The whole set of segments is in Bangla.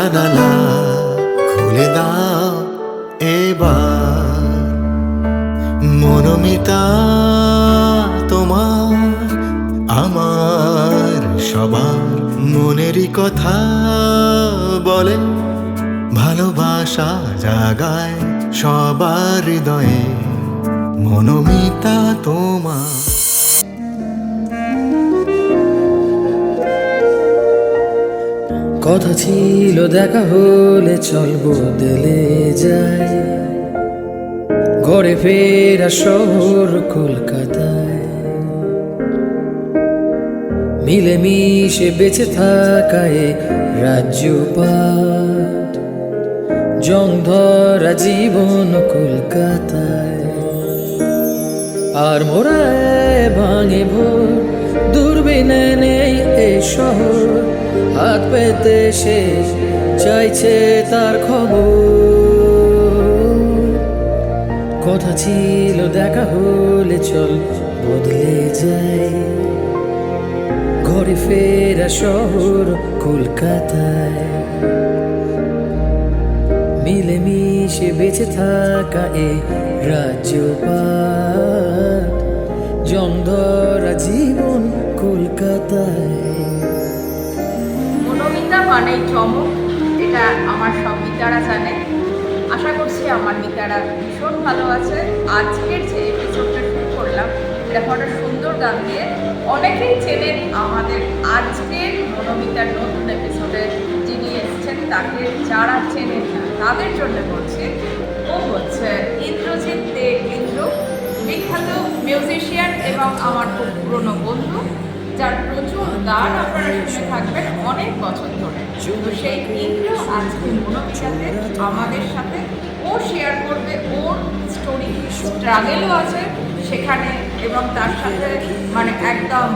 জানালা খুলে দাও এবার, মনোমিতা তোমার আমার সবার মনেরই কথা বলে, ভালোবাসা জাগায় সবার হৃদয়ে, মনোমিতা তোমার। কথা ছিল দেখা হলে চল বদলে যায়, ঘরে ফেরা শহর কলকাতায়, মিলেমিশে বেঁচে থাকায় রাজ্য পাট, জং ধরা জীবন কলকাতায়। আর মোরায় ভাঙে ভোর, দূরবীনে নেই এই শহর, হাত পেতে সে চাইছে তার খবর। কথা ছিল দেখা হলে চল বদলে যায়, ঘরে ফেরা শহর কলকাতায়, মিলেমিশে বেঁচে থাকা এ রাজ্য পাট, জং ধরা জীবন কলকাতায়। মনোমিতা মানেই চমক, এটা আমার সব মিতারা জানে। আশা করছি আমার মিতারা ভীষণ ভালো আছে। আজকের যে এপিসোডটা শুরু করলাম, এটা একটা সুন্দর গান দিয়ে। অনেকেই চেনেন আমাদের আজকের মনোমিতার নতুন এপিসোডে যিনি এসেছেন, তাকে যারা চেনেন না তাদের জন্য বলছি, ও হচ্ছে ইন্দ্রজিৎ দে ইন্দ্র, বিখ্যাত মিউজিশিয়ান এবং আমার খুব পুরনো বন্ধু, যার প্রচুর গান আপনারা শুনে থাকবেন অনেক বছর ধরে। তো সেই ইন্দ্র আজকে মনোমিতাতে আমাদের সাথে ও শেয়ার করবে ওর স্টোরি, স্ট্রাগেলও আছে সেখানে, এবং তার সাথে মানে একদম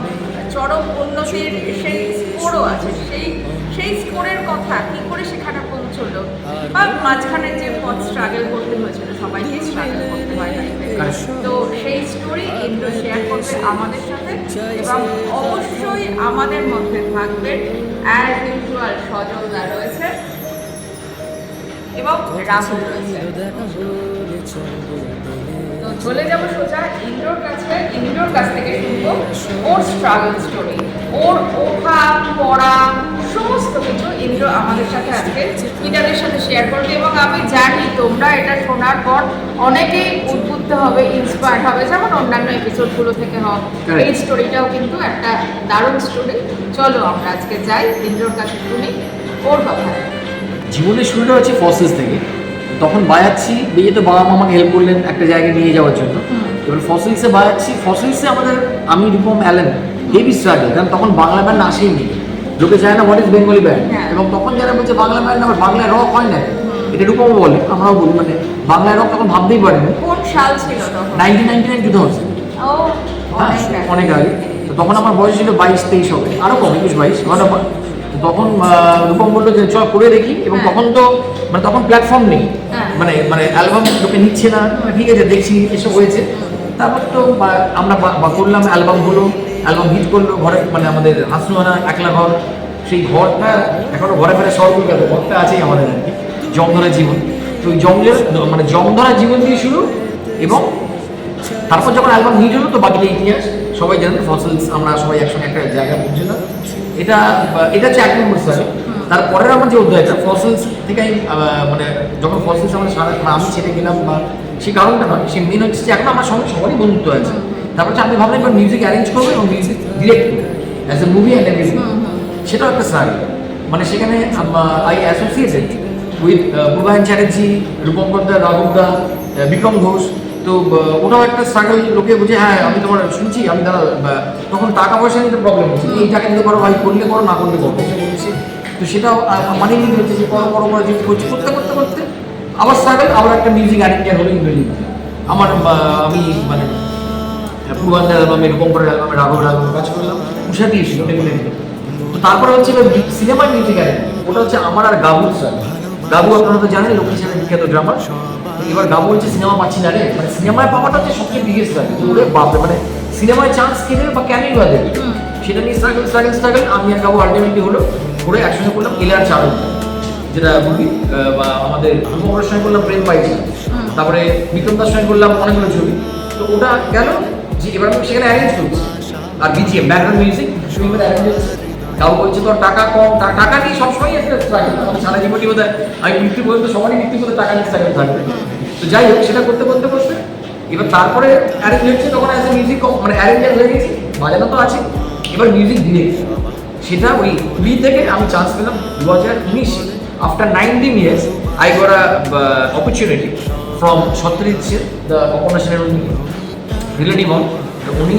চরম উন্নতির সেই স্কোরও আছে। সেই স্কোরের কথা কী করে সেখানে পৌঁছলো, বা মাঝখানে যে পথ স্ট্রাগল করতে হয়েছিল, সবাইকে স্ট্রাগল করতে হয় না, তো সেই স্টোরি ইন্দ্র শেয়ার করবে আমাদের সাথে। এবং অবশ্যই আমাদের মধ্যে থাকবে অ্যাজ ইউজুয়াল সজলদা রয়েছে এবং রাহুল রয়েছে। তো চলে যাবো সোজা ইন্দ্রর কাছে, ইন্দ্রর কাছ থেকে শুনবো ওর স্ট্রাগল স্টোরি, ওর ওঠা পড়া সমস্ত কিছু ইন্দ্র আমাদের সাথে আজকে গিটারের সাথে শেয়ার করবে। এবং আমি জানি তোমরা এটা শোনার পর অনেকেই উদ্বুদ্ধ হবে, ইন্সপায়ার্ড হবে, যেমন অন্যান্য এপিসোডগুলো থেকে হয়। এই স্টোরিটাও কিন্তু একটা দারুণ স্টোরি। চলো আমরা আজকে যাই ইন্দ্রর কাছে, শুনি ওর কথা। জীবনের শুরুটা হচ্ছে ফসিলস থেকে। তখন বাজাচ্ছি, বেজে তো বাবা মা আমাকে হেল্প করলেন একটা জায়গায় নিয়ে যাওয়ার জন্য। এবার ফসিলসে বাজাচ্ছি, ফসিলসে আমাদের আমি রূপম অ্যালেন হেভি স্ট্রাগল, কারণ তখন বাংলা ব্যান্ড আসেইনি, লোকে চায় না হোয়াট ইজ বেঙ্গলি ব্যান্ড। এবং তখন যারা বলছে বাংলা ব্যান্ড, আবার বাংলায় রক হয় না, এটা রূপমও বলে, আমরাও বলি, মানে বাংলায় রক তখন ভাবতেই পারিনি। কোন সাল ছিল তখন? 1999-2000। ও অনেক আগে। তো তখন আমার বয়স ছিল 22-23 হবে, আরও কম, 21-22 ঘন্টা। তখন রূপম বললো যে চল করে দেখি। এবং তখন তো মানে তখন প্ল্যাটফর্ম নেই, মানে অ্যালবাম লোকে নিচ্ছে না, ঠিক আছে দেখছি এসব হয়েছে। তারপর তো আমরা করলাম, অ্যালবাম হলো, অ্যালবাম হিট করলো, ঘরে মানে আমাদের হাসনুয়ানা একলা ঘর, সেই ঘরটা এখনো ঘরে ফেরে সর্বজ্ঞাত ঘরটা আছেই আমাদের আর কি, জমধরা জীবন। তো ওই মানে জমধরা জীবন দিয়ে শুরু। এবং তারপর যখন অ্যালবাম হিট হলো, তো বাকিটা ইতিহাস সবাই জানেন। ফসিলস আমরা সবাই একসঙ্গে একটা জায়গায় পৌঁছলাম। এটা হচ্ছে 1 নম্বর সালে। তারপরের আমার যে অধ্যায়টা ফসিলস থেকে মানে যখন ফসিলস আমরা আমি ছেড়ে গেলাম, বা সেই কারণটা নয়, সে মেন হচ্ছে যে এখন আমার সঙ্গে সবারই বন্ধুত্ব আছে। তারপর হচ্ছে আমি ভাবলাম এবার মিউজিক অ্যারেঞ্জ করবো এবং মিউজিক ডিরেক্ট করবো as a movie and everything. সেটাও একটা স্ট্রাগল, মানে সেখানে I associated with Purbayan Chatterjee, Rupam কর্দা, রাহুলদা, বিক্রম ঘোষ। তো ওটাও একটা স্ট্রাগল, লোকে বুঝে হ্যাঁ আমি তোমার শুনছি, আমি দাঁড়া, তখন টাকা পয়সা নিতে প্রবলেম হচ্ছে, এই টাকা দিতে পারো ভাই, করলে করো, না করলে করো, বলছি। তো সেটাও মানিয়ে নিতে হচ্ছে যে করো করো করে যেতে করছি, করতে করতে করতে আবার স্ট্রাগল, আবার একটা মিউজিক অ্যারেঞ্জার হলো ইন্দ্রজিৎ। আমার আমি মানে পূর্বাঞ্চল অ্যালবামে, এরকম করে অ্যালবামে রাঘব কাজ করলাম, উষা দিয়েছিল টেবিলে। তো তারপরে হচ্ছে সিনেমার মিউজিক অ্যারেঞ্জ, ওটা হচ্ছে আমার আর গাবুর স্যার। গাবু আপনারা তো জানেন, লোক হিসেবে বিখ্যাত ড্রামার। এবার গাবু হচ্ছে সিনেমা পাচ্ছি না রে, মানে সিনেমায় পাওয়াটা হচ্ছে সবচেয়ে বিগেস্ট লাগে, ওরে বাপরে, মানে সিনেমায় চান্স কে দেবে বা কেনই বা দেবে, সেটা নিয়ে স্ট্রাগল। আমি আর গাবু আলটিমেটলি হলো করে একসঙ্গে করলাম এলার চারণ। যেটা মুভি, বা আমাদের রূপমের সঙ্গে করলাম প্রেম পাইছি, তারপরে বিক্রম দার সঙ্গে করলাম অনেকগুলো ছবি। তো ওটা গেল যে এবার আমি সেখানে অ্যারেঞ্জ করছি, আর বিজিএম ব্যাকগ্রাউন্ড মিউজিক সুইমের অ্যারেঞ্জ হচ্ছে। তাও বলছে তোর টাকা কম, টাকা নিয়ে সবসময় একটা স্ট্রাগল, সারা জীবনই বোধ হয় আমি মৃত্যু পর্যন্ত সবারই মৃত্যু পর্যন্ত টাকা নিয়ে স্ট্রাগল থাকবে। তো যাই হোক, সেটা করতে করতে বসবে। এবার তারপরে অ্যারেঞ্জ হচ্ছে, তখন অ্যাজ এ মিউজিক মানে অ্যারেঞ্জার হয়ে গেছি, বাজানো তো আছে, এবার মিউজিক ডিরেক্টর। সেটা ওই কুড়ি থেকে আমি চান্স পেলাম 2019। After 19 years I got a opportunity from Satyajit Sen, the Aparna সেনের রিলেটিভ হন। উনি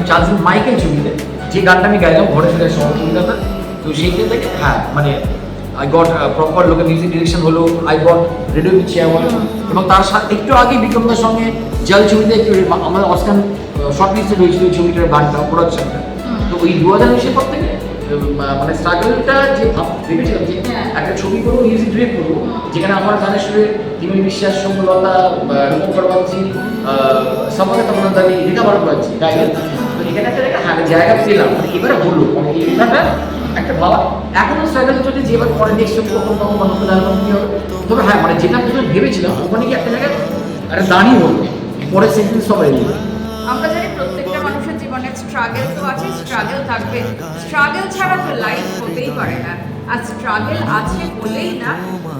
চান্স দিন মাইকেল ছবিতে, যে গানটা আমি গাইলাম ঘরে ফিরে শহর কলকাতা। তো সেইখান থেকে হ্যাঁ মানে আই গট প্রপার লোকের মিউজিক ডিরেকশন হলো, I got radio pitch award, এবং তার সাথে একটু আগে বিক্রমদার সঙ্গে জল ছবিতে একটু আমাদের অস্কার শর্ট লিস্টেড হয়েছিল ওই ছবিটার গানটা, প্রোডাকশনটা। তো ওই 2019 পর থেকে মানে স্ট্রাগলটা যে ভেবেছিলাম যে একটা ছবি করবো, মিউজিক ডিরেক্ট করবো, যেখানে আমার গানের সুরে তিমির বিশ্বাস, সৌম্যলতা, রূপম করবাচ্ছি, সম্পর্কে তমনাদারি, রিতা বারবাচ্ছি গাইলেন। তো এখানে একটা হ্যাঁ জায়গা পেলাম, মানে এবারে হলো মানে এইটা একটা ভাবা। এখনো স্ট্রাগল চলছে যে এবার পরে নেক্সট ছবি কখন কখন নতুন অ্যালবাম কী হবে। তবে হ্যাঁ মানে যেটা প্রথমে ভেবেছিলাম ওখানে কি একটা জায়গায় একটা দাঁড়িয়ে হলো, পরে সেন্টেন্স সবাই এলো। আমরা জানি প্রত্যেকটা মানুষের জীবনে স্ট্রাগল তো আছে, স্ট্রাগল থাকবে, স্ট্রাগল ছাড়া তো লাইফ হতেই পারে না। আর স্ট্রাগল আছে বলেই না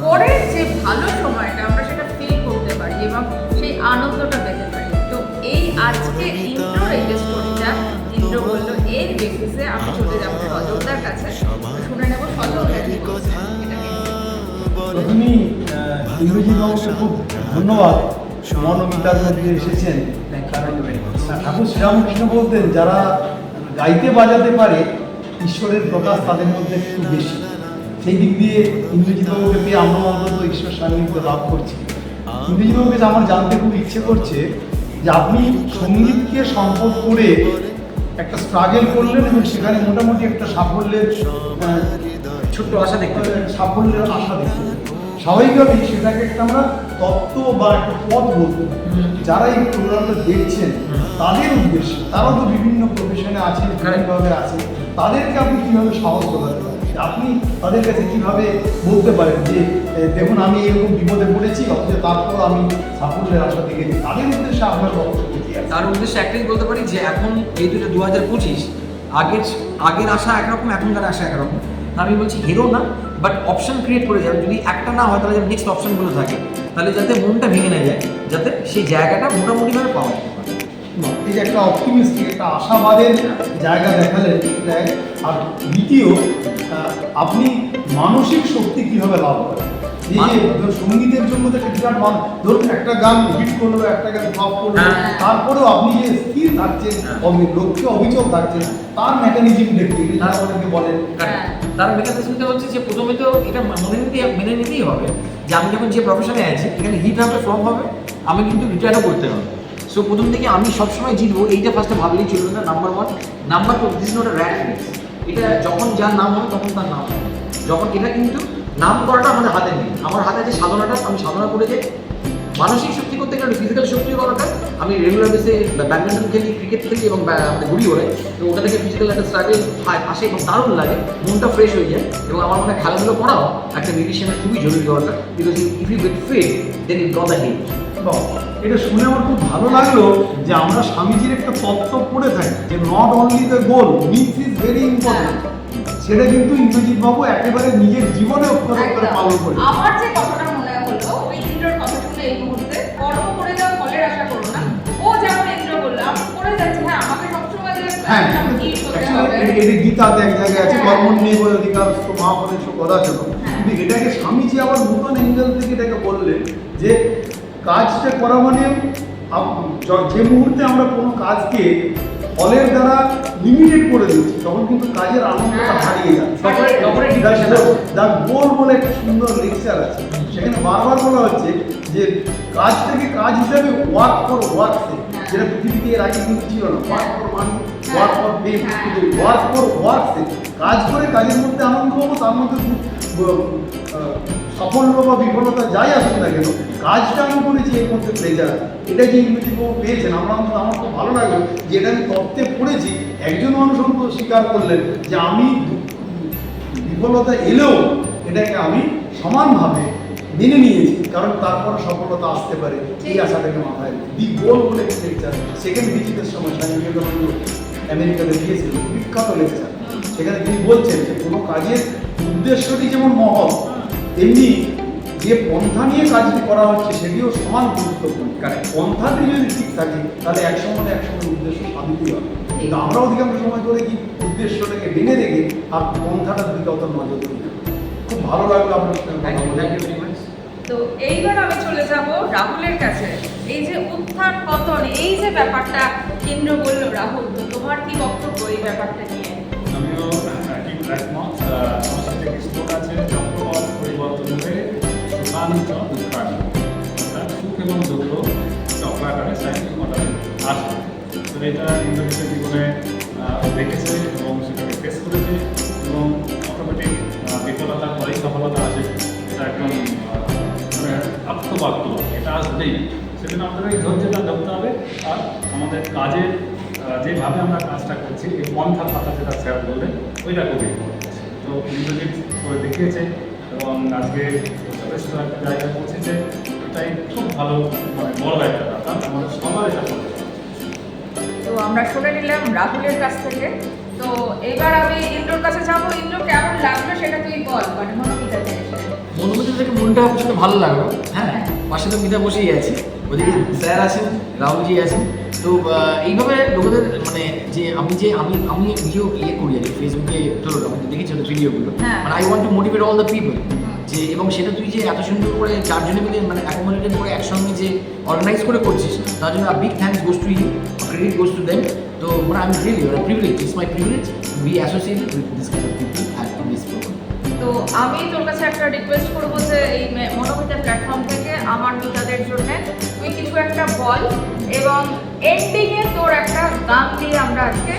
পরের যে ভালো সময়টা আমরা সেটা ফিল করতে পারি এবং সেই আনন্দটা পেতে পারি। তো এই আজকে ইন্ট্রোর এই যে স্টোরিটা ইন্দ্র বললো, এর বেসিসে আমি চলে যাবো সজলদার কাছে, শুনে নেবো সজলদার কি বলছে এটাকে। প্রথমেই ইংরেজি বাবুকে খুব ধন্যবাদ, মনোমিতার মধ্যে এসেছেন। কারণ ঠাকুর শ্রীরামকৃষ্ণ বলতেন, যারা গাইতে বাজাতে পারে ঈশ্বরের প্রকাশ তাদের মধ্যে একটু বেশি। সেই দিক দিয়ে ইংরেজি বাবুকে পেয়ে আমরা অন্তত ঈশ্বর সান্নিধ্য লাভ করছি। ইংরেজি বাবুকে আমার জানতে খুব ইচ্ছে করছে যে আপনি সঙ্গীতকে সম্পদ করে একটা স্ট্রাগল করলেন এবং সেখানে মোটামুটি একটা সাফল্যের ছোট্ট আশা দেখতে সাফল্যের আশা দেখতে পাই। স্বাভাবিকভাবেই সেটাকে একটা আমরা তত্ত্ব বা একটা পথ বলতে পারি। যারা এই প্রোগ্রামটা দেখছেন তাদের উদ্দেশ্যে, তারা তো বিভিন্ন প্রফেশনে আছে, বিভিন্নভাবে আছে, তাদেরকে আপনি কীভাবে সাহস দেখাতে পারেন? আপনি তাদের কাছে কীভাবে বলতে পারেন যে দেখুন আমি এরকম বিপদে পড়েছি, অথচ তারপর আমি সাফল্যের আশা দেখেছি? তাদের উদ্দেশ্যে আপনার বক্তব্য কি আছে? তার উদ্দেশ্যে একটাই বলতে পারি যে এখন যেহেতু এটা 2025, আগের আশা একরকম, এখনকার আশা একরকম। আমি বলছি হেরো না, বাট অপশন ক্রিয়েট করে যাবে। যদি একটা না হয় তাহলে যাতে নেক্সট অপশনগুলো থাকে, তাহলে যাতে মনটা ভেঙে না যায়, যাতে সেই জায়গাটা মোটামুটিভাবে পাওয়া যায়। এই যে একটা অপটিমিস্টিক, একটা আশাবাদের জায়গা দেখালেন। আর দ্বিতীয়, আপনি মানসিক শক্তি কিভাবে লাভ করেন? এই যে সঙ্গীতের জন্য তো একটা বিরাট ধরুন একটা গান হিট করলো, একটা গান ফ্লপ করলো, তারপরেও আপনি যে স্থির থাকছেন, লক্ষ্যে অবিচল থাকছেন, তার মেকানিজম দেখতে তারপরে বলেন। তার মেকানিজমটা হচ্ছে যে প্রথমে তো এটা মেনে নিতেই হবে যে আমি যখন যে প্রফেশনে আছি এখানে হিট হবে, ফ্লপ হবে, আমি কিন্তু রিটায়ারও করতে হবে। সো প্রথম থেকে আমি সবসময় জিতবো এইটা ফার্স্টে ভাবলেই চলবে না, number one. Number two, this not a rat race. এটা যখন যার নাম হবে তখন তার নাম হবে। যখন এটা কিন্তু নাম করাটা আমাদের হাতে নেই, আমার হাতে আছে সাধনাটা। আমি সাধনা করে যাই, মানসিক শক্তি করতে গেলে ফিজিক্যাল শক্তি করাটা। আমি রেগুলার বেসে ব্যাডমিন্টন খেলি, ক্রিকেট খেলি এবং ঘুরি ওড়ে। তো ওটা থেকে ফিজিক্যাল একটা স্ট্রাগল আসে এবং দারুণ লাগে, মনটা ফ্রেশ হয়ে যায়। এবং আমার মনে হয় খেলাধুলো করাও একটা মিউজিশিয়ানের খুবই জরুরি দরকার, because if you get fit then it got a hit. এটা শুনে আমার খুব ভালো লাগলো যে আমরা স্বামীজির একটা তত্ত্ব পড়ে থাকি যে not only the goal, myth is very important. সেটা কিন্তু ইন্দ্রজিৎ বাবু একেবারে নিজের জীবনে অক্ষরে পালন করে। আমার যে কথাটা মনে হলো ওই ইন্দ্রর কথা শুনে এই মুহূর্তে, কর্ম করে যাও ফলের আশা করো না। ও যেমন ইন্দ্র বললো আমি করে যাচ্ছি, হ্যাঁ আমাকে সবসময় যে এটা গীতাতে এক জায়গায় আছে, কর্ম নিয়ে বলে অধিকার মহাপদেশ কথা ছিল। কিন্তু এটাকে স্বামীজি আবার নতুন অ্যাঙ্গেল থেকে এটাকে বললেন যে কাজটা করা মানে যে মুহূর্তে আমরা কোনো কাজকে ফলের দ্বারা লিমিটেড করে দিচ্ছি তখন কিন্তু কাজের আনন্দটা হারিয়ে যায়। দ্য গোল বলে একটা সুন্দর লেকচার আছে, সেখানে বারবার বলা হচ্ছে যে কাজটাকে কাজ হিসাবে ওয়ার্ক ফর ওয়ার্কসে, যেটা পৃথিবীতে এর আগে কিন্তু ছিল না। Work for money, work for ফেম, কিন্তু ওয়ার্ক ফর ওয়ার্কসে কাজ করে কাজের মধ্যে আনন্দ পাবো, তার মধ্যে সাফল্য বা বিফলতা যাই আসুক না কেন, কাজটা আমি করেছি এর মধ্যে প্লেজার। এটা যে ইংরেজি বাবু পেয়েছেন, আমার খুব ভালো লাগলো যে এটা আমি তত্ত্বে পড়েছি। একজন মানুষ অন্তত স্বীকার করলেন যে আমি বিফলতা এলেও এটাকে আমি সমানভাবে মেনে নিয়েছি, কারণ তারপর সফলতা আসতে পারে এই আশাটাকে মাথায় রেখে। দি গোল বলে একটি লেকচার সেকেন্ড ভিজিটের সময় স্বামী বিবেকানন্দ আমেরিকাতে দিয়েছিল, বিখ্যাত লেকচার। সেখানে তিনি বলছেন যে কোনো কাজের উদ্দেশ্যটি যেমন মহৎ, তেমনি যে পন্থা নিয়ে কাজটি করা হচ্ছে সেটিও সমান গুরুত্বপূর্ণ। কারণ পন্থাটি যদি ঠিক থাকে তাহলে একসময় উদ্দেশ্য সাধিতই হবে। কিন্তু আমরা অধিকাংশ সময় করে কি উদ্দেশ্যটাকে ভেঙে রেখে আর পন্থাটার দিকে অত নজর দিই না। খুব ভালো লাগলো আপনার সঙ্গে কথা বলে। তো এইবার আমি চলে যাব রাহুলের কাছে। এই যে উত্থান পতন, এই যে ব্যাপারটা ইন্দ্র বলল, রাহুল তো তোমার কি বক্তব্য এই ব্যাপারটা নিয়ে? আমিও ঠিক একমত। আমার সাথে একটি শ্লোক আছে, চক্রপথ পরিবর্তন হয়ে সুখান্ত উত্থান, অর্থাৎ সুখ এবং দুঃখ চক্রাকারে সাইকেল মডেলে আসে। তো এটা ইন্দ্রজিতের জীবনে দেখেছে এবং সেটাকে ফেস করেছে, এবং অটোমেটিক বিফলতার পরেই সফলতা আসে। এটা একদম মানে আত্মবাক্য, এটা আসবেই। সেজন্য আমাদের এই ধৈর্যটা ধরতে হবে। আর আমাদের কাজের যেভাবে আমরা কাজটা করছি, এই পন্থার কথা যেটা স্যার বললেন, ওইটা খুবই ইম্পর্টেন্ট। তো ইন্দ্রজিৎ করে দেখিয়েছে এবং আজকে যথেষ্ট একটা জায়গায় পৌঁছেছে। এটাই খুব ভালো, মানে বড় একটা ব্যাপার, আমাদের সবার এটা করতে হবে। তো আমরা শুনে নিলাম রাহুলের কাছ থেকে। তো এবার আমি ইন্দ্রর কাছে যাব। ইন্দ্র, কেমন লাগলো সেটা তুই বল, মানে মনোমিতাতে এসে। মনোমতি থেকে মনটা আসলে ভালো লাগলো। হ্যাঁ, পাশে তো মিতা বসেই আছে, ওদিকে স্যার আছেন, রাহুলজি আছেন। তো এইভাবে লোকেদের মানে যে আমি নিজেও ইয়ে করি আর কি, ফেসবুকে তোর আমি দেখেছি ওদের ভিডিওগুলো, হ্যাঁ। মানে I want to motivate all the people. যে এবং সেটা তুই যে এত সুন্দর করে চারজনে মিলে মানে অ্যাকোমোডেটেড করে একসঙ্গে যে অর্গানাইজ করে করছিস, তার জন্য big thanks goes to you, credit goes to them. তো মানে I am really privilege, it's my privilege to be associated with this kind of people at this program. তো আমি তোর কাছে একটা রিকোয়েস্ট করবো যে এই মনোমিতা প্ল্যাটফর্ম থেকে আমার মিতাদের জন্য তুই কিছু একটা বল, এবং এন্ডিংয়ে তোর একটা গান দিয়ে আমরা আজকে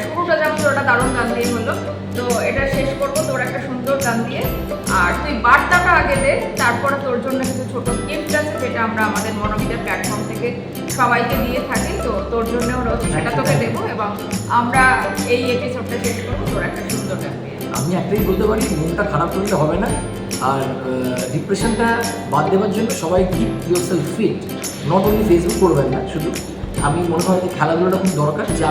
শুরুটা যেমন তোর একটা দারুণ গান দিয়ে হলো, তো এটা শেষ করবো তোর একটা সুন্দর গান দিয়ে। আর তুই বার্তাটা আগে দে, তারপরে তোর জন্য কিছু ছোট গিফট আছে যেটা আমরা আমাদের মনোমিতা প্ল্যাটফর্ম থেকে সবাইকে দিয়ে থাকি। তো তোর জন্যও রয়েছে, সেটা তোকে দেবো, এবং আমরা এই এপিসোডটা শেষ করবো তোর একটা সুন্দর গান দিয়ে। আমি একটাই বলতে পারি, মনটা খারাপ করলে হবে না। আর ডিপ্রেশনটা বাদ দেওয়ার জন্য সবাই keep yourself fit. Not only Facebook করবেন না শুধু, আমি মনে হয় যে খেলাধুলাটা খুব দরকার। যে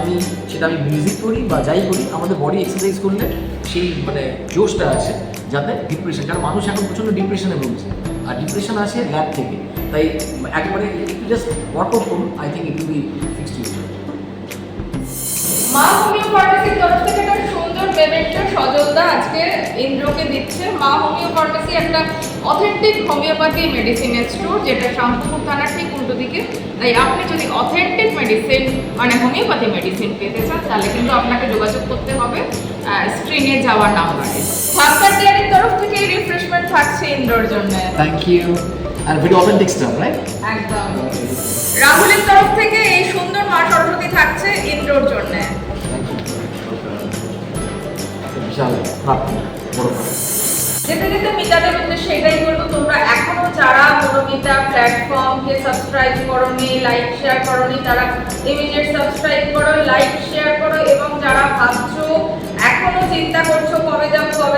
সেটা আমি মিউজিক করি বা যাই করি, আমাদের বডি এক্সারসাইজ করলে সেই মানে জোশটা আসে, যাতে ডিপ্রেশন, কারণ মানুষ এখন প্রচণ্ড ডিপ্রেশনে ভুগছে, আর ডিপ্রেশন আসে ল্যাব থেকে। তাই একেবারে একটু জাস্ট ওয়ার্কআউট করুন, I think it will be fixed you. মা হোমিও ফার্মেসির তরফ থেকে একটা সুন্দর পেমেন্টটা সজলদা আজকে ইন্দ্রকে দিচ্ছে। মা হোমিও ফার্মেসি একটা অথেন্টিক হোমিওপ্যাথি মেডিসিনের স্টোর, যেটা শান্তিপুর থানার ঠিক উল্টো দিকে। তাই আপনি যদি অথেন্টিক মেডিসিন মানে হোমিওপ্যাথি মেডিসিন পেতে চান, তাহলে কিন্তু আপনাকে যোগাযোগ করতে হবে স্ক্রিনে যাওয়ার নাম্বারে। ভাস্কর ডেয়ারির তরফ থেকে রিফ্রেশমেন্ট থাকছে ইন্দ্রর জন্য। Thank you. আর ভেরি অথেন্টিক স্টাফ, রাইট? একদম। রাহুলের তরফ থেকে এই সুন্দর মা সরস্বতী থাকছে ইন্দ্রর জন্য। বিশাল প্রার্থনা, বড় যেতে যেতে মিতাদের উদ্দেশ্যে এটাই বলবো, তোমরা এখনো যারা মনোমিতা প্ল্যাটফর্মকে সাবস্ক্রাইব করোনি, লাইক শেয়ার করোনি, তারা ইমিডিয়েট সাবস্ক্রাইব করো, লাইক শেয়ার করো। এবং যারা ভাবছো, এখনো চিন্তা করছো কবে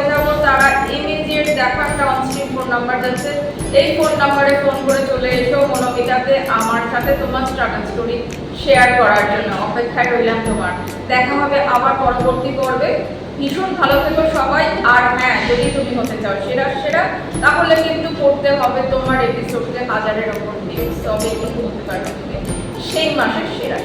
যাবো, তারা ইমিডিয়েট দেখো একটা অনস্ক্রিন ফোন নাম্বার যাচ্ছে, এই ফোন নাম্বারে ফোন করে চলে এসো মনোমিতাতে আমার সাথে তোমার স্ট্রাগল স্টোরি শেয়ার করার জন্য। অপেক্ষায় রইলাম তোমার। দেখা হবে আবার পরবর্তী পর্বে। ভীষণ ভালো থেকো সবাই। আর হ্যাঁ, যদি তুমি হতে চাও সেরা, তাহলে কিন্তু করতে হবে তোমার এপিসোডকে 1000-এর ওপর ভিউজ, তবে কিন্তু হতে পারবে তুমি সেই মাসের সেরা।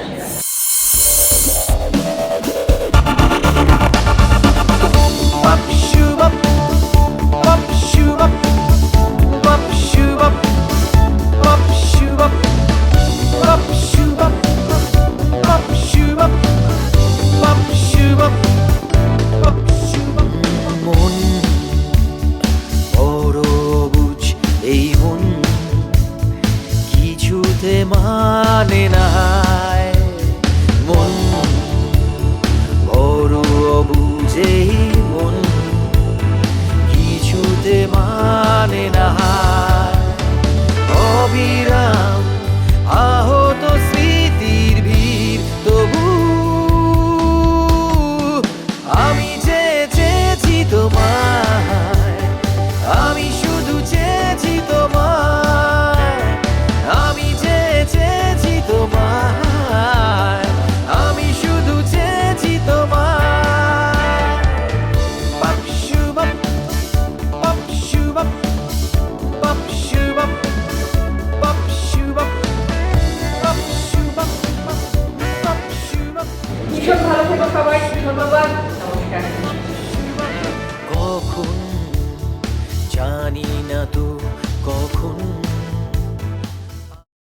মন বড় বুঝ, এই মন কিছুতে মানে না, থেকো সবাই, ধন্যবাদ, নমস্কার। কখন জানি না তো কখন